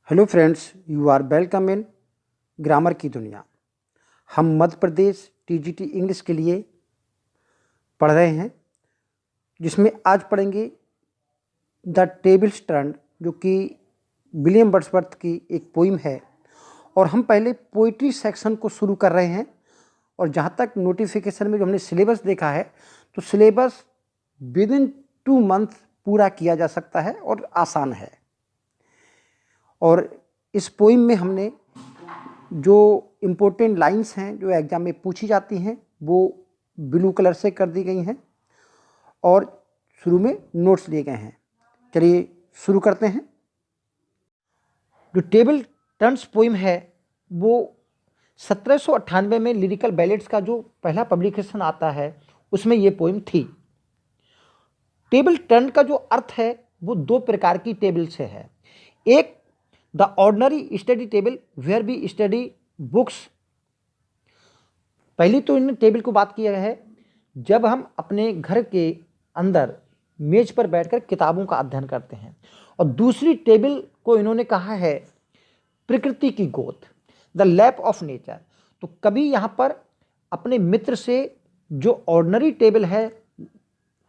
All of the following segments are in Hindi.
Hello friends, you are welcome in grammar की दुनिया। हम मध्य प्रदेश टीजीटी इंग्लिश के लिए पढ़ रहे हैं, जिसमें आज पढ़ेंगे द टेबल्स टर्न, जो कि विलियम वर्ड्सवर्थ की एक पोइम है। और हम पहले पोइट्री सेक्शन को शुरू कर रहे हैं। और जहाँ तक नोटिफिकेशन में जो हमने सिलेबस देखा है, तो सिलेबस विद इन 2 मंथ पूरा किया जा सकता है और आसान है। और इस पोइम में हमने जो इम्पोर्टेंट लाइंस हैं जो एग्ज़ाम में पूछी जाती हैं वो ब्लू कलर से कर दी गई हैं और शुरू में नोट्स लिए गए हैं। चलिए शुरू करते हैं। जो टेबल टर्न्स पोइम है वो 1798 में लिरिकल बैलेट्स का जो पहला पब्लिकेशन आता है उसमें ये पोइम थी। टेबल टर्न का जो अर्थ है वो 2 प्रकार की टेबल से है। एक the ordinary study table where be study books. पहली तो इन टेबल को बात किया है जब हम अपने घर के अंदर मेज पर बैठकर किताबों का अध्ययन करते हैं। और दूसरी टेबल को इन्होंने कहा है प्रकृति की गोद, द लैप ऑफ नेचर। तो कभी यहाँ पर अपने मित्र से जो ऑर्डनरी टेबल है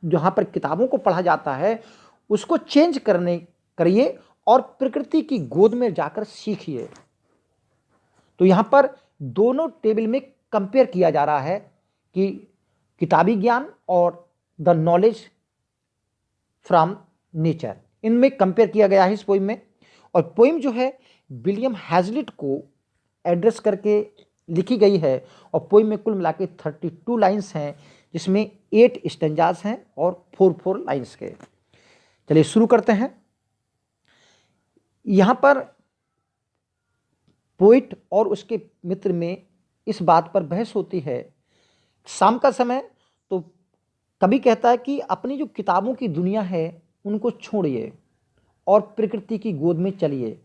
जहाँ पर किताबों को पढ़ा जाता है उसको चेंज करिए और प्रकृति की गोद में जाकर सीखिए। तो यहाँ पर दोनों टेबल में कंपेयर किया जा रहा है कि किताबी ज्ञान और द नॉलेज फ्रॉम नेचर, इनमें कंपेयर किया गया है इस पोइम में। और पोइम जो है विलियम हैजलिट को एड्रेस करके लिखी गई है। और पोइम में कुल मिला के 32 लाइन्स हैं, जिसमें 8 स्टेंजास हैं और 4 लाइन्स के। चलिए शुरू करते हैं। यहाँ पर पोइट और उसके मित्र में इस बात पर बहस होती है। शाम का समय तो कभी कहता है कि अपनी जो किताबों की दुनिया है उनको छोड़िए और प्रकृति की गोद में चलिए,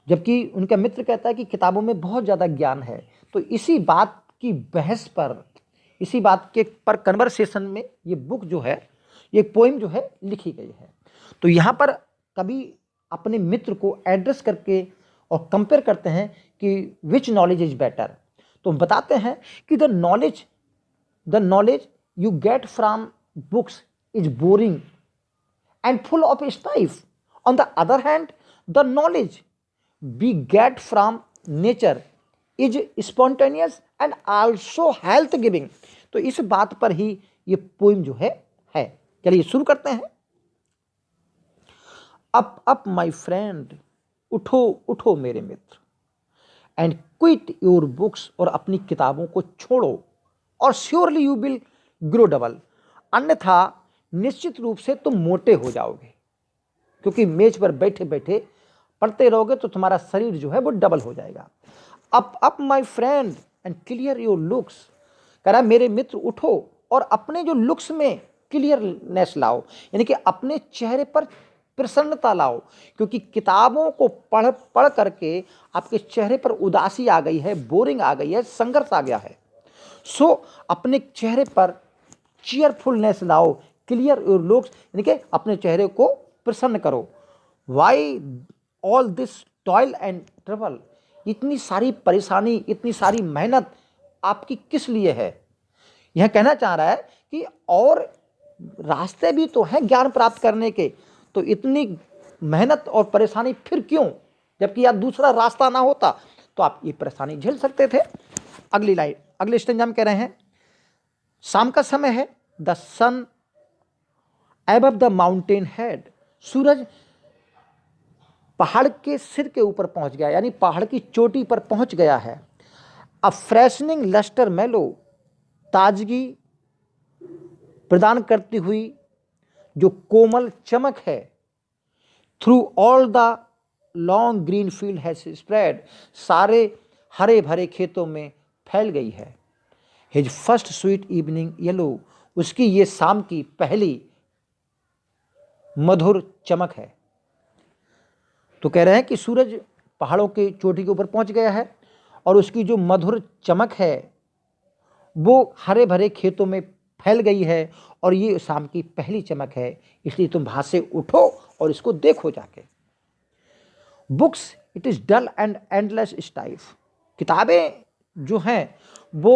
जबकि उनका मित्र कहता है कि किताबों में बहुत ज़्यादा ज्ञान है। तो इसी बात की बहस पर, इसी बात के पर कन्वर्सेशन में ये बुक जो है, ये पोइम जो है लिखी गई है। तो यहाँ पर कभी अपने मित्र को एड्रेस करके और कंपेयर करते हैं कि विच नॉलेज इज बेटर। तो बताते हैं कि the knowledge you get from books is boring and full of strife. On the other hand the knowledge we get from nature is spontaneous and also health giving. तो इस बात पर ही ये पोइम जो है। चलिए शुरू करते हैं। अप माई फ्रेंड, उठो उठो मेरे मित्र, एंड क्विट योर बुक्स, और अपनी किताबों को छोड़ो, और surely you will grow double, अन्यथा निश्चित रूप से तुम मोटे हो जाओगे, क्योंकि मेज पर बैठे बैठे पढ़ते रहोगे तो तुम्हारा शरीर जो है वो डबल हो जाएगा। Up my friend and clear your looks, कह रहा मेरे मित्र उठो और अपने जो लुक्स में क्लियरनेस लाओ, यानी कि अपने चेहरे पर प्रसन्नता लाओ, क्योंकि किताबों को पढ़ करके आपके चेहरे पर उदासी आ गई है, बोरिंग आ गई है, संघर्ष आ गया है। सो अपने चेहरे पर चीयरफुलनेस लाओ, क्लियर योर लुक्स, यानी कि अपने चेहरे को प्रसन्न करो। Why all this toil and trouble, इतनी सारी परेशानी, इतनी सारी मेहनत आपकी किस लिए है। यह कहना चाह रहा है कि और रास्ते भी तो हैं ज्ञान प्राप्त करने के, तो इतनी मेहनत और परेशानी फिर क्यों, जबकि यार दूसरा रास्ता ना होता तो आप ये परेशानी झेल सकते थे। अगली लाइन, अगले स्टेंजा में कह रहे हैं, शाम का समय है, the sun above the mountain head, सूरज पहाड़ के सिर के ऊपर पहुंच गया, यानी पहाड़ की चोटी पर पहुंच गया है। अ फ्रेशनिंग लस्टर मेलो, ताजगी प्रदान करती हुई जो कोमल चमक है, through all the long green field has spread, सारे हरे भरे खेतों में फैल गई है। His first sweet evening yellow, उसकी ये शाम की पहली मधुर चमक है। तो कह रहे हैं कि सूरज पहाड़ों के चोटी के ऊपर पहुंच गया है और उसकी जो मधुर चमक है वो हरे भरे खेतों में फैल गई है, और ये शाम की पहली चमक है, इसलिए तुम वहाँ से उठो और इसको देखो जाके। Books it is dull and endless strife, किताबें जो हैं वो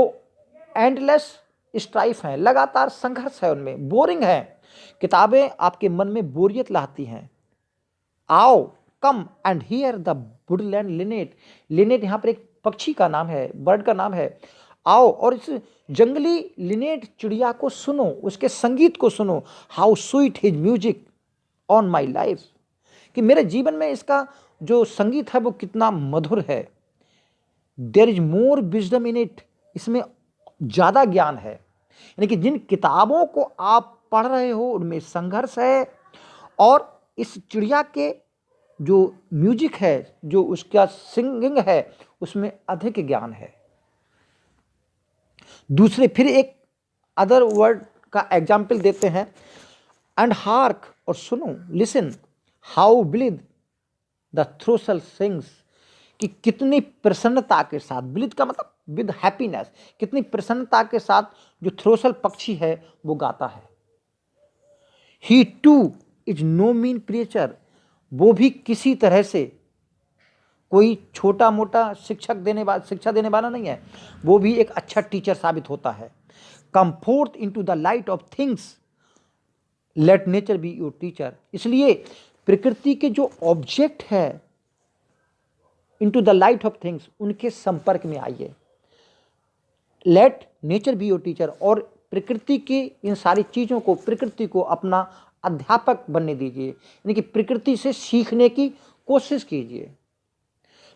एंडलेस स्ट्राइफ हैं, लगातार संघर्ष है उनमें, बोरिंग है। किताबें आपके मन में बोरियत लाती हैं। आओ come and here the Woodland Lynette, Lynette यहाँ पर एक पक्षी का नाम है, बर्ड का नाम है। आओ और इस जंगली लिनेट चिड़िया को सुनो, उसके संगीत को सुनो। How sweet his music on my life, कि मेरे जीवन में इसका जो संगीत है वो कितना मधुर है। There is more wisdom in it, इसमें ज़्यादा ज्ञान है। यानी कि जिन किताबों को आप पढ़ रहे हो उनमें संघर्ष है, और इस चिड़िया के जो म्यूजिक है, जो उसका सिंगिंग है, उसमें अधिक ज्ञान है। दूसरे फिर एक अदर वर्ड का एग्जाम्पल देते हैं, एंड हार्क, और सुनो, लिसन हाउ ब्लिद द थ्रोसल सिंग्स, कि कितनी प्रसन्नता के साथ, ब्लिद का मतलब विद हैप्पीनेस, कितनी प्रसन्नता के साथ जो थ्रोसल पक्षी है वो गाता है। He too is no mean creature, वो भी किसी तरह से कोई छोटा मोटा शिक्षा देने वाला नहीं है, वो भी एक अच्छा टीचर साबित होता है। कम fourth into the light of things, let nature be your teacher, इसलिए प्रकृति के जो ऑब्जेक्ट है into the light of things, उनके संपर्क में आइए। Let nature be your teacher, और प्रकृति की इन सारी चीज़ों को, प्रकृति को अपना अध्यापक बनने दीजिए, यानी कि प्रकृति से सीखने की कोशिश कीजिए।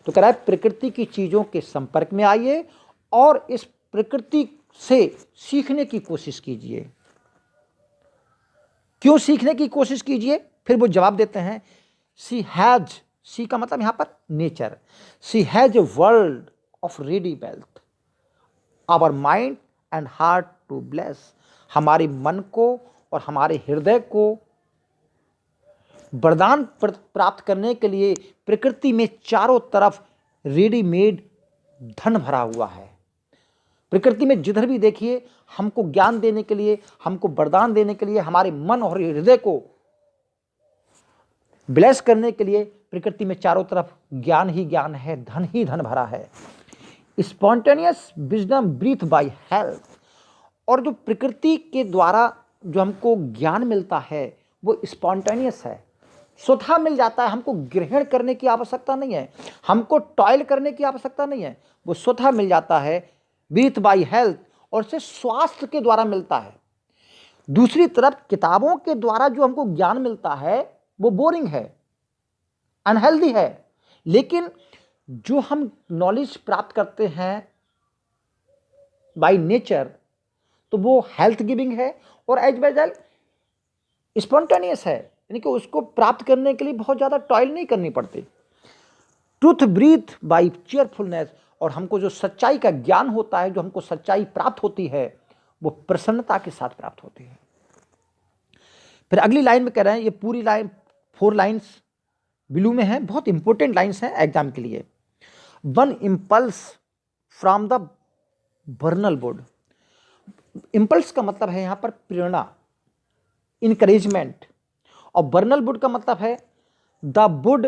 तो कह रहा है प्रकृति की चीज़ों के संपर्क में आइए और इस प्रकृति से सीखने की कोशिश कीजिए। क्यों सीखने की कोशिश कीजिए? फिर वो जवाब देते हैं, सी हैज, सी का मतलब यहाँ पर nature, she has a world of ready wealth, our mind and heart to bless, हमारे मन को और हमारे हृदय को वरदान प्राप्त करने के लिए प्रकृति में चारों तरफ रेडीमेड धन भरा हुआ है। प्रकृति में जिधर भी देखिए, हमको ज्ञान देने के लिए, हमको वरदान देने के लिए, हमारे मन और हृदय को ब्लेस करने के लिए प्रकृति में चारों तरफ ज्ञान ही ज्ञान है, धन ही धन भरा है। Spontaneous wisdom breathe by health, और जो प्रकृति के द्वारा जो हमको ज्ञान मिलता है वो स्पॉन्टेनियस है, स्वतः मिल जाता है, हमको ग्रहण करने की आवश्यकता नहीं है, हमको टॉयल करने की आवश्यकता नहीं है, वो स्वतः मिल जाता है, ब्रीथ बाय हेल्थ, और से स्वास्थ्य के द्वारा मिलता है। दूसरी तरफ किताबों के द्वारा जो हमको ज्ञान मिलता है वो बोरिंग है, अनहेल्दी है, लेकिन जो हम नॉलेज प्राप्त करते हैं बाय नेचर तो वो हेल्थ गिविंग है और एज वेल स्पॉन्टेनियस है, यानी कि उसको प्राप्त करने के लिए बहुत ज़्यादा टॉयल नहीं करनी पड़ती। ट्रूथ ब्रीथ बाय चीयरफुलनेस, और हमको जो सच्चाई का ज्ञान होता है, जो हमको सच्चाई प्राप्त होती है वो प्रसन्नता के साथ प्राप्त होती है। फिर अगली लाइन में कह रहे हैं, ये पूरी लाइन 4 लाइन्स ब्लू में है, बहुत इंपॉर्टेंट लाइन्स हैं एग्जाम के लिए। One impulse from the vernal wood, impulse का मतलब है यहाँ पर प्रेरणा, इनकरेजमेंट, और बर्नल वुड का मतलब है the wood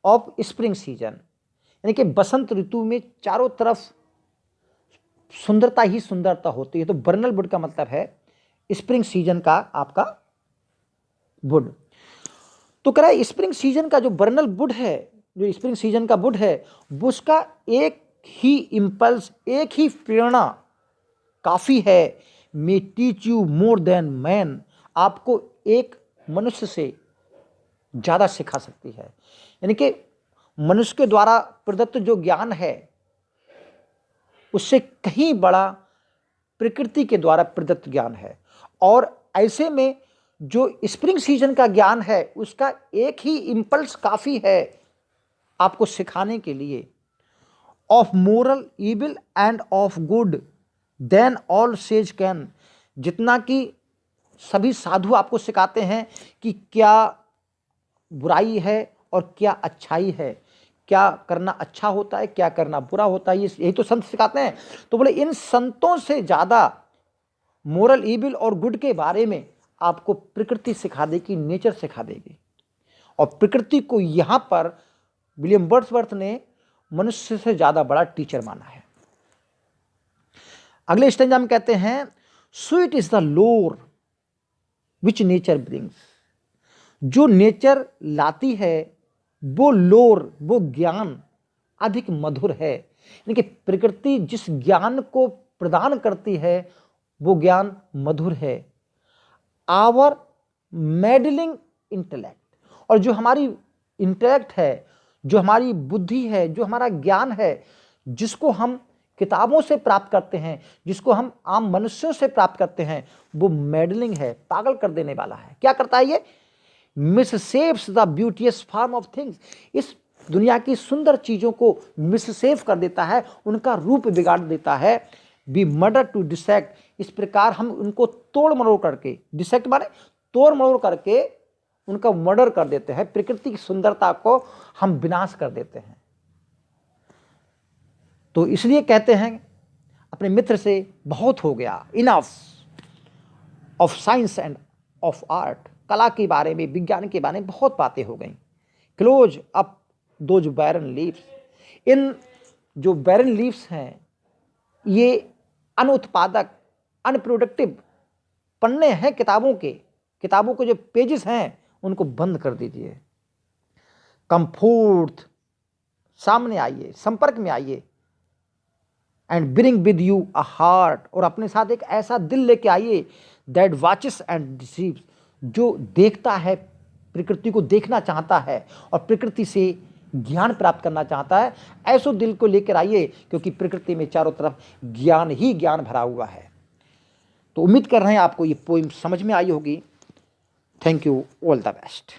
of spring season, यानी कि बसंत ऋतु में चारों तरफ सुंदरता ही सुंदरता होती है। तो बर्नल वुड का मतलब है स्प्रिंग सीजन का आपका वुड। तो कह रहा है स्प्रिंग सीजन का जो बर्नल वुड है, जो स्प्रिंग सीजन का वुड है, वो उसका एक ही इम्पल्स, एक ही प्रेरणा काफ़ी है। May teach you more than man, आपको एक मनुष्य से ज़्यादा सिखा सकती है, यानी कि मनुष्य के द्वारा प्रदत्त जो ज्ञान है उससे कहीं बड़ा प्रकृति के द्वारा प्रदत्त ज्ञान है। और ऐसे में जो स्प्रिंग सीजन का ज्ञान है उसका एक ही इम्पल्स काफ़ी है आपको सिखाने के लिए। Of moral evil and of good than all sages can, जितना कि सभी साधु आपको सिखाते हैं कि क्या बुराई है और क्या अच्छाई है, क्या करना अच्छा होता है, क्या करना बुरा होता है, यही तो संत सिखाते हैं। तो बोले इन संतों से ज़्यादा मोरल इविल और गुड के बारे में आपको प्रकृति सिखा देगी, नेचर सिखा देगी। और प्रकृति को यहाँ पर विलियम वर्ड्सवर्थ ने मनुष्य से ज़्यादा बड़ा टीचर माना है। अगले स्टेंजा में कहते हैं, स्वीट इज द लोर विच नेचर ब्रिंग्स। जो नेचर लाती है वो लोर, वो ज्ञान अधिक मधुर है। यानी कि प्रकृति जिस ज्ञान को प्रदान करती है वो ज्ञान मधुर है। आवर मेडलिंग इंटेलेक्ट, और जो हमारी इंटेलेक्ट है, जो हमारी बुद्धि है, जो हमारा ज्ञान है, जिसको हम किताबों से प्राप्त करते हैं, जिसको हम आम मनुष्यों से प्राप्त करते हैं, वो मेडलिंग है, पागल कर देने वाला है। क्या करता है ये? Misshapes the beauteous form of things. इस दुनिया की सुंदर चीज़ों को मिससेव कर देता है, उनका रूप बिगाड़ देता है। बी मर्डर टू डिसेक्ट, इस प्रकार हम उनको तोड़ मरोड़ करके, डिसेक्ट माने तोड़ मरोड़ करके उनका मर्डर कर देते हैं। प्रकृति की सुंदरता को हम विनाश कर देते हैं। तो इसलिए कहते हैं अपने मित्र से बहुत हो गया, enough of science end of art. कला के बारे में, विज्ञान के बारे में बहुत बातें हो गई। Close up those barren leaves. इन जो बैरन लीव्स हैं, ये अनुत्पादक, अनप्रोडक्टिव पन्ने हैं किताबों के जो पेजेस हैं उनको बंद कर दीजिए। कम फोर्थ, सामने आइए, संपर्क में आइए। And bring with you a heart, और अपने साथ एक ऐसा दिल लेके आइए, दैट वॉचेस एंड डिसीव्स, जो देखता है, प्रकृति को देखना चाहता है और प्रकृति से ज्ञान प्राप्त करना चाहता है। ऐसो दिल को लेकर आइए, क्योंकि प्रकृति में चारों तरफ ज्ञान ही ज्ञान भरा हुआ है। तो उम्मीद कर रहे हैं आपको ये पोइम समझ में आई होगी। Thank you, all the best.